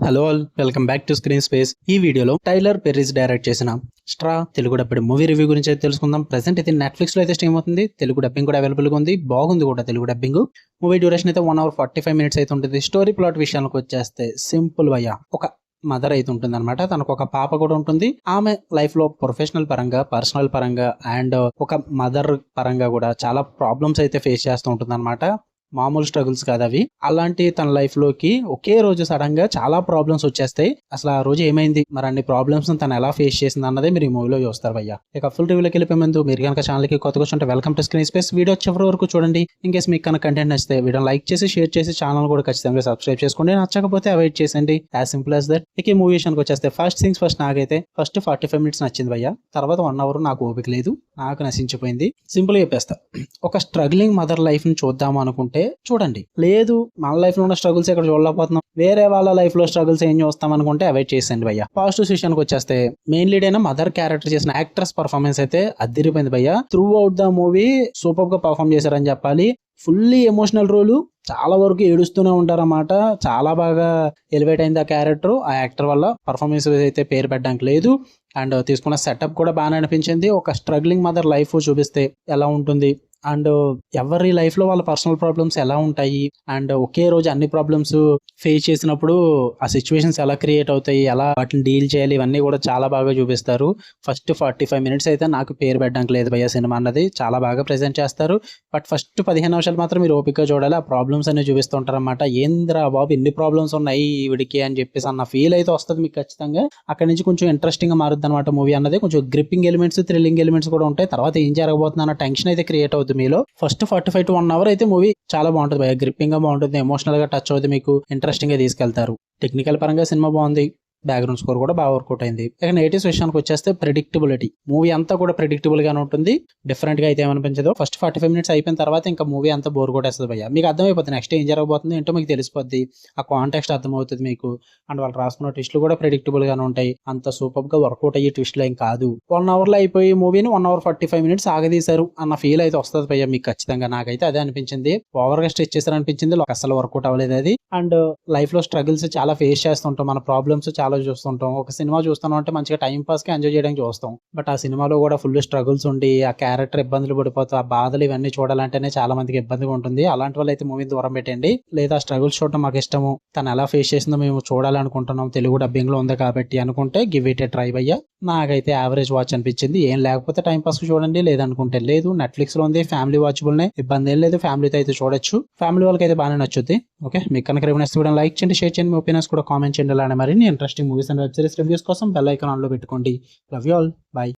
Hello all, welcome back to screen space. ఈ వీడియోలో tailor పెర్రీస్ direct చేసిన straw Telugu dubbing movie review గురించి అయితే తెలుసుకుందాం. ప్రెసెంట్ అయితే నెట్ఫ్లిక్స్ లో అయితే స్ట్రీమ్ అవుతుంది. తెలుగు డబ్బింగ్ కూడా అవైలబుల్ గా ఉంది. బాగుంది కూడా తెలుగు డబ్బింగ్. మూవీ డ్యూరేషన్ అయితే 1 hour 45 minutes అయితే ఉంటుంది. స్టోరీ ప్లాట్ విషయానికి వచ్చేస్తే సింపుల్ వయ్యా, ఒక మదర్ అయితే ఉంటుంది అనమాట. తనకు ఒక పాప కూడా ఉంటుంది. ఆమె లైఫ్ లో ప్రొఫెషనల్ పరంగా, పర్సనల్ పరంగా అండ్ ఒక మదర్ పరంగా కూడా చాలా ప్రాబ్లమ్స్ అయితే ఫేస్ చేస్తూ ఉంటుంది అనమాట. మామూలు స్ట్రగుల్స్ కాదు అవి. అలాంటి తన లైఫ్ లోకి ఒకే రోజు సడన్ గా చాలా ప్రాబ్లమ్స్ వచ్చేస్తాయి. అసలు ఆ రోజు ఏమైంది, మరి అన్ని ప్రాబ్లమ్స్ తను ఎలా ఫేస్ చేసింది అన్నదే మీరు ఈ మూవీలో చూస్తారు భయ్య. ఇక ఫుల్ రివ్యూలోకి వెళ్ళిపోయే ముందు మీరు కనుక ఛానల్ కి కొత్తగా వచ్చి welcome to screen space. Video చివరి వరకు చూడండి. ఇన్కేస్ మీకు కనుక కంటెంట్ నచ్చితే వీడియో లైక్ చేసి షేర్ చేసి ఛానల్ కూడా ఖచ్చితంగా సబ్స్క్రైబ్ చేసుకోండి. నచ్చకపోతే అవాయిడ్ చేసేయండి. As simple as that. ఇక ఈ మూవీ విషయానికి వచ్చేస్తే ఫస్ట్ థింగ్స్ ఫస్ట్, నాకైతే ఫస్ట్ 45 minutes నచ్చింది భయ్య. తర్వాత 1 hour నాకు ఓపిక లేదు, నాకు నశించిపోయింది. సింపుల్ గా చెప్పేస్తా, ఒక స్ట్రగ్లింగ్ మదర్ లైఫ్ ని చూద్దాం అనుకుంటే చూడండి. లేదు, మన లైఫ్ లో ఉన్న స్ట్రగుల్స్ ఇక్కడ చూడలేకపోతున్నాం, వేరే వాళ్ళ లైఫ్ లో స్ట్రగుల్స్ ఏం చూస్తాం అనుకుంటే అవాయిడ్ చేసేయండి భయ్య. పాజిటివ్ విషయానికి వచ్చేస్తే మెయిన్ లీడ్ అయిన మదర్ క్యారెక్టర్ చేసిన యాక్ట్రెస్ పర్ఫార్మెన్స్ అయితే అదిరిపోయింది భయ్య. Through out the movie super గా పర్ఫార్మ్ చేశారని చెప్పాలి. ఫుల్లీ ఎమోషనల్ రోలు, చాలా వరకు ఏడుస్తూనే ఉంటారన్నమాట. చాలా బాగా ఎలివేట్ అయింది ఆ క్యారెక్టర్. ఆ యాక్టర్ వల్ల పర్ఫార్మెన్స్ అయితే పేరు పెట్టడానికి లేదు. అండ్ తీసుకున్న సెటప్ కూడా బాగా అనిపించింది. ఒక స్ట్రగ్లింగ్ మదర్ లైఫ్ చూపిస్తే ఎలా ఉంటుంది అండ్ ఎవరి లైఫ్ లో వాళ్ళ పర్సనల్ ప్రాబ్లమ్స్ ఎలా ఉంటాయి అండ్ ఒకే రోజు అన్ని ప్రాబ్లమ్స్ ఫేస్ చేసినప్పుడు ఆ సిచ్యువేషన్స్ ఎలా క్రియేట్ అవుతాయి, ఎలా వాటిని డీల్ చేయాలి, ఇవన్నీ కూడా చాలా బాగా చూపిస్తారు. ఫస్ట్ 45 minutes అయితే నాకు పేరు పెట్టడానికి లేదు భయ్య. సినిమా అన్నది చాలా బాగా ప్రెజెంట్ చేస్తారు. బట్ ఫస్ట్ 15 నిమిషాలు మాత్రం మీరు ఓపిక చూడాలి. ఆ ప్రాబ్లమ్స్ అనేవి చూపిస్తుంటారు అనమాట. ఏంద్రా బాబు ఇన్ని ప్రాబ్లమ్స్ ఉన్నాయి వీడికి అని చెప్పేసి అన్న ఫీల్ అయితే వస్తుంది మీకు ఖచ్చితంగా. అక్కడ నుంచి కొంచెం ఇంట్రెస్టింగ్ గా మారుద్ది అనమాట మూవీ అన్నది. కొంచెం గ్రిప్పింగ్ ఎలిమెంట్స్, థ్రిల్లింగ్ ఎలిమెంట్స్ కూడా ఉంటాయి. తర్వాత ఏం జరగబోతుంది అన్న టెన్షన్ అయితే క్రియేట్ అవుతుంది మీలో. ఫస్ట్ 45 to 1 hour అయితే మూవీ చాలా బాగుంటుంది భయ్య. గ్రిప్పింగ్ గా బాగుంటుంది, ఎమోషనల్ గా టచ్ అవుతుంది, మీకు ఇంట్రెస్టింగ్ గా తీసుకెళ్తారు. టెక్నికల్ పరంగా సినిమా బాగుంది. బ్యాక్గ్రౌండ్ స్కోర్ కూడా బాగా వర్కౌట్ అయింది. ఇక నెగటివ్స్ విషయానికి వచ్చేస్తే ప్రెడిక్టబిలిటీ. మూవీ అంతా కూడా ప్రెడిక్టబుల్ గానే ఉంటుంది. డిఫరెంట్ గా అయితే ఏమనిపించదు. ఫస్ట్ 45 minutes అయిపోయిన తర్వాత ఇంకా మూవీ అంతా బోర్ కొట్టేస్తుంది భయ్య. మీకు అర్థమైపోతుంది నెక్స్ట్ ఏం జరగబోతుంది ఏంటో మీకు తెలిసిపోద్ది. ఆ కాంటెక్స్ట్ అర్థమవుతుంది మీకు. అండ్ వాళ్ళు రాసుకున్న ట్విస్టులు కూడా ప్రెడిక్టబుల్ గానే ఉంటాయి. అంత సూపర్ గా వర్కౌట్ అయ్యే ట్విస్టులు ఏం కాదు. 1 hour లో అయిపోయి మూవీని 1 hour 45 minutes ఆగదీశారు అన్న ఫీల్ అయితే వస్తుంది భయ్య మీకు ఖచ్చితంగా. నాకైతే అదే అనిపించింది. ఓవర్ గా స్ట్రెచ్ చేశారు అనిపించింది. అసలు వర్కౌట్ అవ్వలేదు అది. అండ్ లైఫ్ లో స్ట్రగుల్స్ చాలా ఫేస్ చేస్తుంటాం, మన ప్రాబ్లమ్స్ చాలా చూస్తుంటాం. ఒక సినిమా చూస్తాం అంటే మంచిగా టైం పాస్ కి ఎంజాయ్ చేయడానికి చూస్తాం. బట్ ఆ సినిమాలో కూడా ఫుల్ స్ట్రగుల్స్ ఉండి ఆ క్యారెక్టర్ ఇబ్బందులు పడిపోతూ ఆ బాధలు ఇవన్నీ చూడాలంటేనే చాలా మందికి ఇబ్బందిగా ఉంటుంది. అలాంటి వాళ్ళు అయితే మూవీ దూరం పెట్టండి. లేదా స్ట్రగుల్స్ చూడటం మాకు ఇష్టము, తను ఎలా ఫేస్ చేసిందో మేము చూడాలనుకుంటున్నాం, తెలుగు డబ్బింగ్ లో ఉంది కాబట్టి అనుకుంటే గివ్ ఇట్ ఏ ట్రై భయ్య. నాకైతే యావరేజ్ వాచ్ అనిపించింది. ఏం లేకపోతే టైం పాస్ కి చూడండి, లేదనుకుంటే లేదు. నెట్ఫ్లిక్స్ లో ఉంది, ఫ్యామిలీ వాచబుల్ నే, ఇబ్బంది ఏం లేదు. ఫ్యామిలీతో అయితే చూడొచ్చు. ఫ్యామిలీ వాళ్ళకి అయితే బాగానే నచ్చుద్ది. ఓకే, మీకు కనుక రివ్యూస్ లైక్ చేయండి, షేర్ చేయండి, మీ ఒపీనియన్స్ కూడా కామెంట్ చేయండి. అలానే మరిన్ని interesting movies and web series reviews కోసం బెల్ ఐకాన్ ఆన్ లో పెట్టుకోండి. Love you all, by.